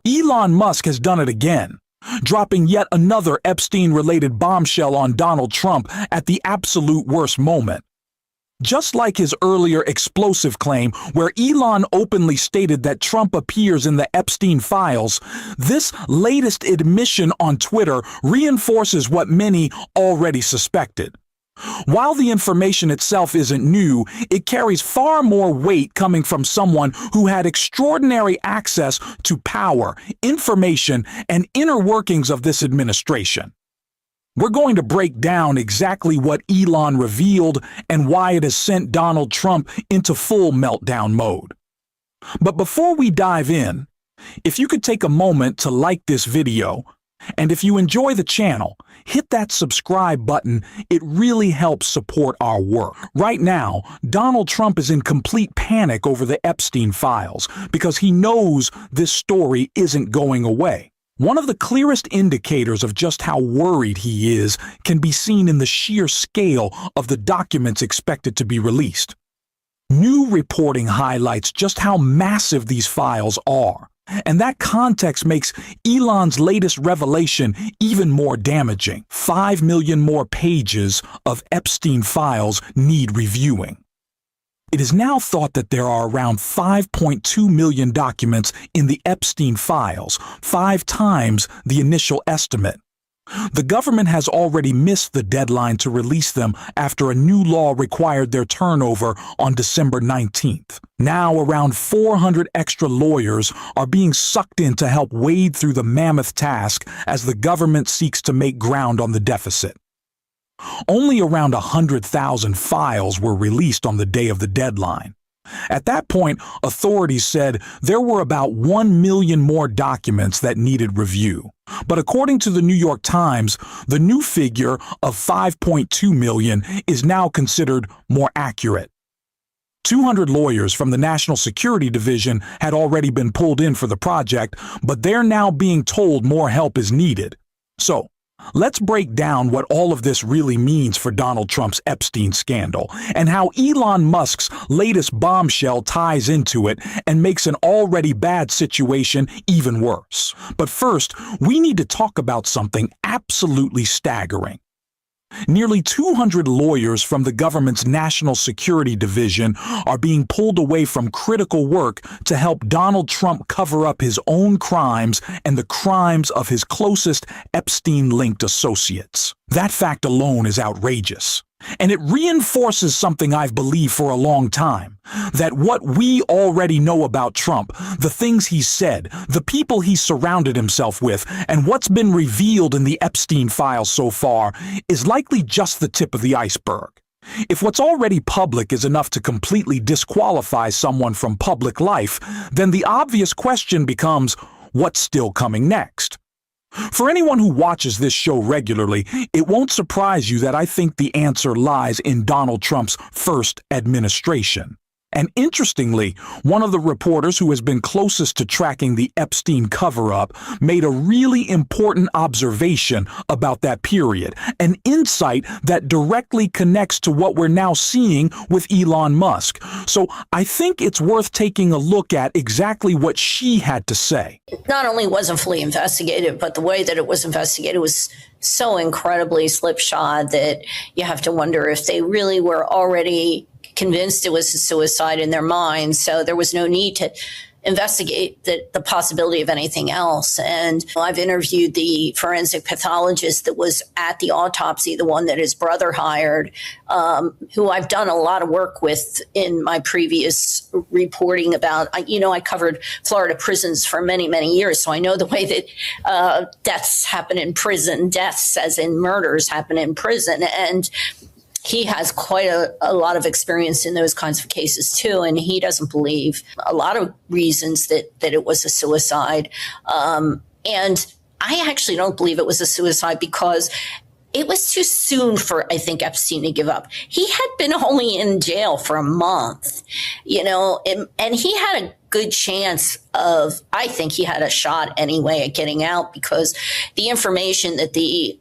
Elon Musk has done it again, dropping yet another Epstein-related bombshell on Donald Trump at the absolute worst moment. Just like his earlier explosive claim where Elon openly stated that Trump appears in the Epstein files, this latest admission on Twitter reinforces what many already suspected. While the information itself isn't new, it carries far more weight coming from someone who had extraordinary access to power, information, and inner workings of this administration. We're going to break down exactly what Elon revealed and why it has sent Donald Trump into full meltdown mode. But before we dive in, if you could take a moment to like this video, and if you enjoy the channel, hit that subscribe button. It really helps support our work. Right now, Donald Trump is in complete panic over the Epstein files because he knows this story isn't going away. One of the clearest indicators of just how worried he is can be seen in the sheer scale of the documents expected to be released. New reporting highlights just how massive these files are, and that context makes Elon's latest revelation even more damaging. 5 million more pages of Epstein files need reviewing. It is now thought that there are around 5.2 million documents in the Epstein files, 5 times the initial estimate. The government has already missed the deadline to release them after a new law required their turnover on December 19th. Now around 400 extra lawyers are being sucked in to help wade through the mammoth task as the government seeks to make ground on the deficit. Only around 100,000 files were released on the day of the deadline. At that point, authorities said there were about 1 million more documents that needed review. But according to the New York Times, the new figure of 5.2 million is now considered more accurate. 200 lawyers from the National Security Division had already been pulled in for the project, but they're now being told more help is needed. So, let's break down what all of this really means for Donald Trump's Epstein scandal and how Elon Musk's latest bombshell ties into it and makes an already bad situation even worse. But first, we need to talk about something absolutely staggering. Nearly 200 lawyers from the government's National Security Division are being pulled away from critical work to help Donald Trump cover up his own crimes and the crimes of his closest Epstein-linked associates. That fact alone is outrageous. And it reinforces something I've believed for a long time, that what we already know about Trump, the things he's said, the people he's surrounded himself with, and what's been revealed in the Epstein files so far, is likely just the tip of the iceberg. If what's already public is enough to completely disqualify someone from public life, then the obvious question becomes, what's still coming next? For anyone who watches this show regularly, it won't surprise you that I think the answer lies in Donald Trump's first administration. And interestingly, one of the reporters who has been closest to tracking the Epstein cover-up made a really important observation about that period, an insight that directly connects to what we're now seeing with Elon Musk. So I think it's worth taking a look at exactly what she had to say. It not only wasn't fully investigated, but the way that it was investigated was so incredibly slipshod that you have to wonder if they really were already convinced it was a suicide in their minds. So there was no need to investigate the possibility of anything else. And I've interviewed the forensic pathologist that was at the autopsy, the one that his brother hired, who I've done a lot of work with in my previous reporting about, I covered Florida prisons for many, many years. So I know the way that deaths happen in prison, deaths as in murders happen in prison. And he has quite a lot of experience in those kinds of cases, too, and he doesn't believe a lot of reasons that it was a suicide. And I actually don't believe it was a suicide because it was too soon for, I think, Epstein to give up. He had been only in jail for a month, and he had a good chance of, I think he had a shot anyway at getting out because the information that the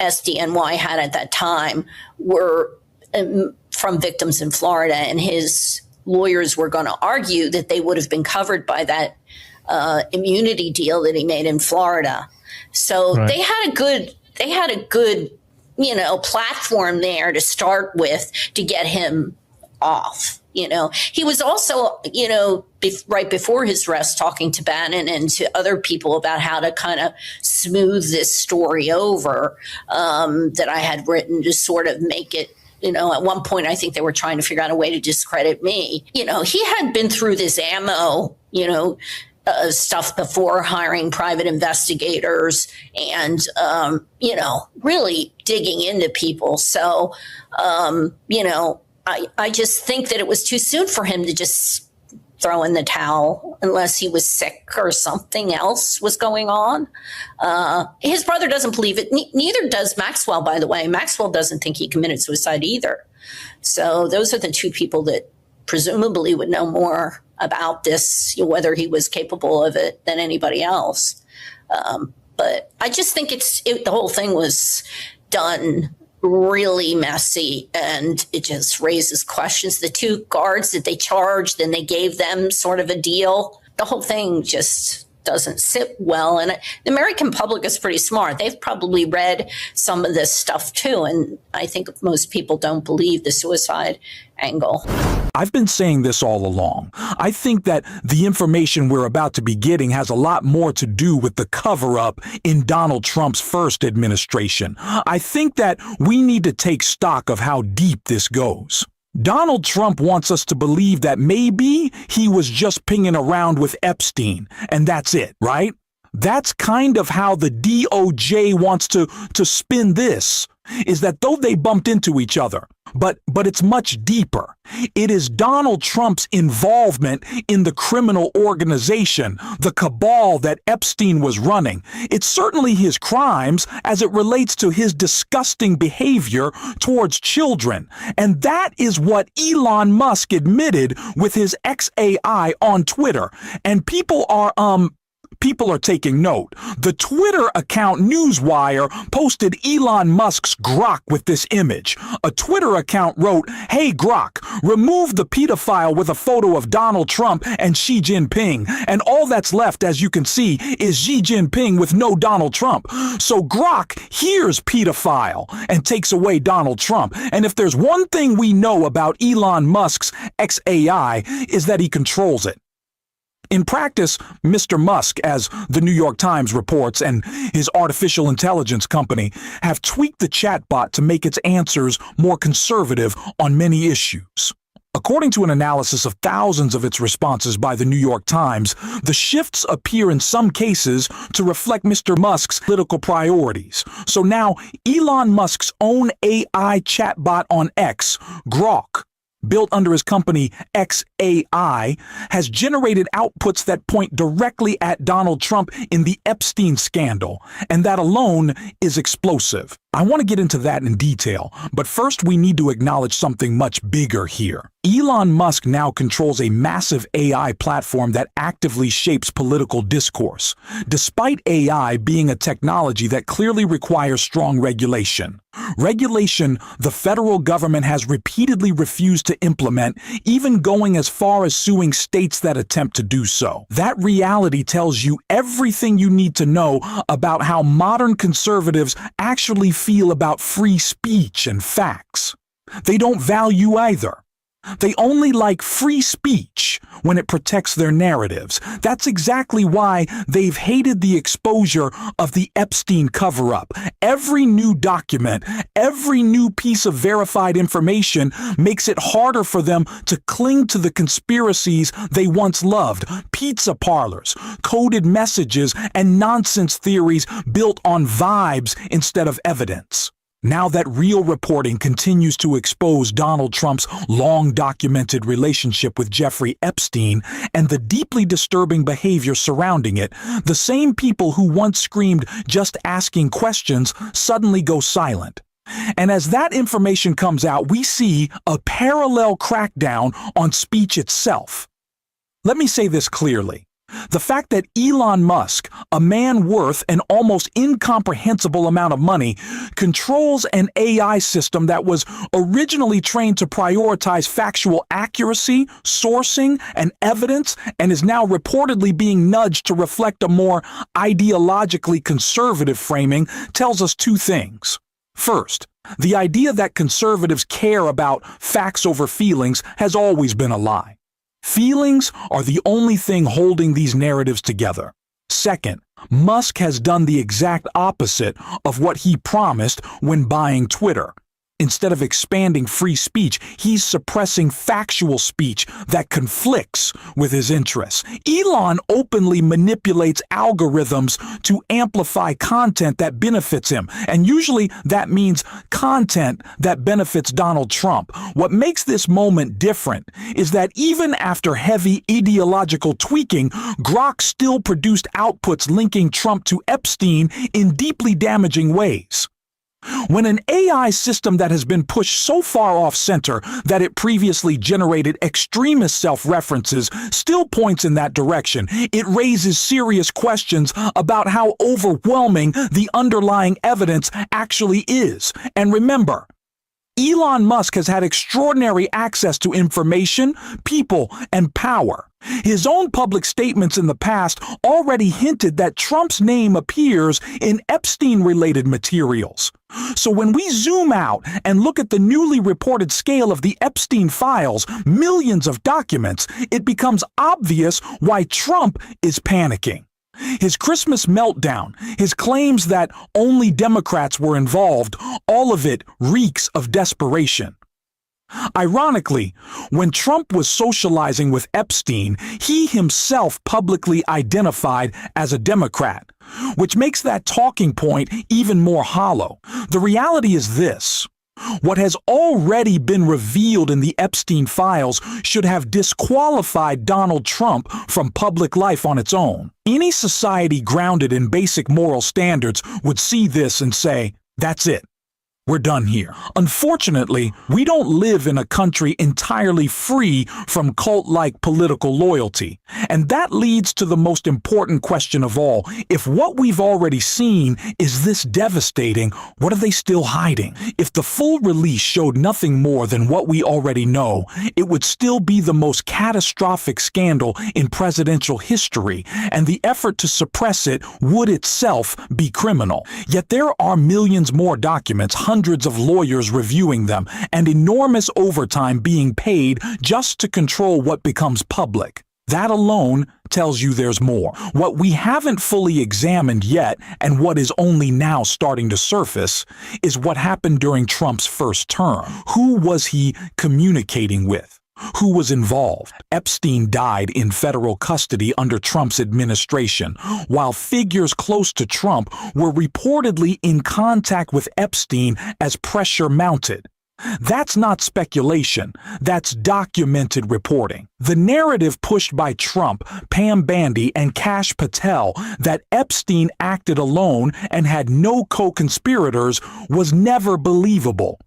SDNY had at that time were from victims in Florida, and his lawyers were going to argue that they would have been covered by that immunity deal that he made in Florida. So Right. they had a good, platform there to start with to get him off. He was also, right before his arrest, talking to Bannon and to other people about how to kind of smooth this story over that I had written to sort of make it. At one point, I think they were trying to figure out a way to discredit me. He had been through this ammo, stuff before, hiring private investigators and, really digging into people. So, I just think that it was too soon for him to just throw in the towel unless he was sick or something else was going on. His brother doesn't believe it. Neither does Maxwell, by the way. Maxwell doesn't think he committed suicide either. So those are the two people that presumably would know more about this, whether he was capable of it, than anybody else. But I just think the whole thing was done really messy, and it just raises questions. The two guards that they charged and they gave them sort of a deal, the whole thing just doesn't sit well. And the American public is pretty smart. They've probably read some of this stuff too, and I think most people don't believe the suicide angle. I've been saying this all along. I think that the information we're about to be getting has a lot more to do with the cover-up in Donald Trump's first administration. I think that we need to take stock of how deep this goes. Donald Trump wants us to believe that maybe he was just pinging around with Epstein, and that's it, right? That's kind of how the DOJ wants to spin this, is that though they bumped into each other, but it's much deeper. It is Donald Trump's involvement in the criminal organization, the cabal that Epstein was running. It's certainly his crimes as it relates to his disgusting behavior towards children. And that is what Elon Musk admitted with his XAI on Twitter. And people are taking note. The Twitter account Newswire posted Elon Musk's Grok with this image. A Twitter account wrote, "Hey Grok, remove the pedophile with a photo of Donald Trump and Xi Jinping." And all that's left, as you can see, is Xi Jinping with no Donald Trump. So Grok hears pedophile and takes away Donald Trump. And if there's one thing we know about Elon Musk's XAI, is that he controls it. In practice, Mr. Musk, as the New York Times reports, and his artificial intelligence company have tweaked the chatbot to make its answers more conservative on many issues. According to an analysis of thousands of its responses by the New York Times, the shifts appear in some cases to reflect Mr. Musk's political priorities. So now, Elon Musk's own AI chatbot on X, Grok, built under his company XAI, has generated outputs that point directly at Donald Trump in the Epstein scandal, and that alone is explosive. I want to get into that in detail, but first we need to acknowledge something much bigger here. Elon Musk now controls a massive AI platform that actively shapes political discourse, despite AI being a technology that clearly requires strong regulation. Regulation the federal government has repeatedly refused to implement, even going as far as suing states that attempt to do so. That reality tells you everything you need to know about how modern conservatives actually feel about free speech and facts. They don't value either. They only like free speech when it protects their narratives. That's exactly why they've hated the exposure of the Epstein cover-up. Every new document, every new piece of verified information makes it harder for them to cling to the conspiracies they once loved. Pizza parlors, coded messages, and nonsense theories built on vibes instead of evidence. Now that real reporting continues to expose Donald Trump's long-documented relationship with Jeffrey Epstein and the deeply disturbing behavior surrounding it, the same people who once screamed just asking questions suddenly go silent. And as that information comes out, we see a parallel crackdown on speech itself. Let me say this clearly. The fact that Elon Musk, a man worth an almost incomprehensible amount of money, controls an AI system that was originally trained to prioritize factual accuracy, sourcing, and evidence, and is now reportedly being nudged to reflect a more ideologically conservative framing, tells us two things. First, the idea that conservatives care about facts over feelings has always been a lie. Feelings are the only thing holding these narratives together. Second, Musk has done the exact opposite of what he promised when buying Twitter. Instead of expanding free speech, he's suppressing factual speech that conflicts with his interests. Elon openly manipulates algorithms to amplify content that benefits him, and usually that means content that benefits Donald Trump. What makes this moment different is that even after heavy ideological tweaking, Grok still produced outputs linking Trump to Epstein in deeply damaging ways. When an AI system that has been pushed so far off center that it previously generated extremist self-references still points in that direction, it raises serious questions about how overwhelming the underlying evidence actually is. And remember, Elon Musk has had extraordinary access to information, people, and power. His own public statements in the past already hinted that Trump's name appears in Epstein-related materials. So when we zoom out and look at the newly reported scale of the Epstein files, millions of documents, it becomes obvious why Trump is panicking. His Christmas meltdown, his claims that only Democrats were involved, all of it reeks of desperation. Ironically, when Trump was socializing with Epstein, he himself publicly identified as a Democrat, which makes that talking point even more hollow. The reality is this. What has already been revealed in the Epstein files should have disqualified Donald Trump from public life on its own. Any society grounded in basic moral standards would see this and say, "That's it. We're done here." Unfortunately, we don't live in a country entirely free from cult-like political loyalty. And that leads to the most important question of all. If what we've already seen is this devastating, what are they still hiding? If the full release showed nothing more than what we already know, it would still be the most catastrophic scandal in presidential history, and the effort to suppress it would itself be criminal. Yet there are millions more documents, hundreds of lawyers reviewing them, and enormous overtime being paid just to control what becomes public. That alone tells you there's more. What we haven't fully examined yet, and what is only now starting to surface, is what happened during Trump's first term. Who was he communicating with? Who was involved? Epstein died in federal custody under Trump's administration, while figures close to Trump were reportedly in contact with Epstein as pressure mounted. That's not speculation, that's documented reporting. The narrative pushed by Trump, Pam Bandy, and Kash Patel that Epstein acted alone and had no co-conspirators was never believable.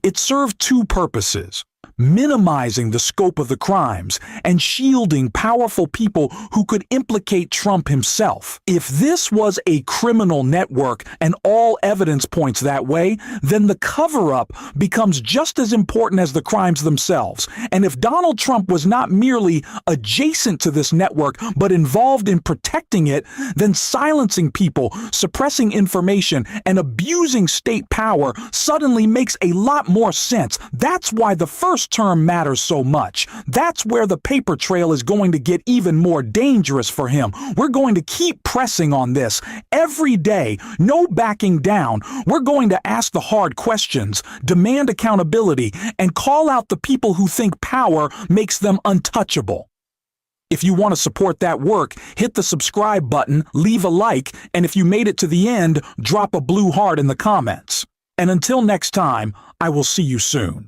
It served two purposes: minimizing the scope of the crimes and shielding powerful people who could implicate Trump himself. If this was a criminal network and all evidence points that way, then the cover-up becomes just as important as the crimes themselves. And if Donald Trump was not merely adjacent to this network but involved in protecting it, then silencing people, suppressing information, and abusing state power suddenly makes a lot more sense. That's why the first term matters so much. That's where the paper trail is going to get even more dangerous for him. We're going to keep pressing on this every day, no backing down. We're going to ask the hard questions, demand accountability, and call out the people who think power makes them untouchable. If you want to support that work, hit the subscribe button, leave a like, and if you made it to the end, drop a blue heart in the comments. And until next time, I will see you soon.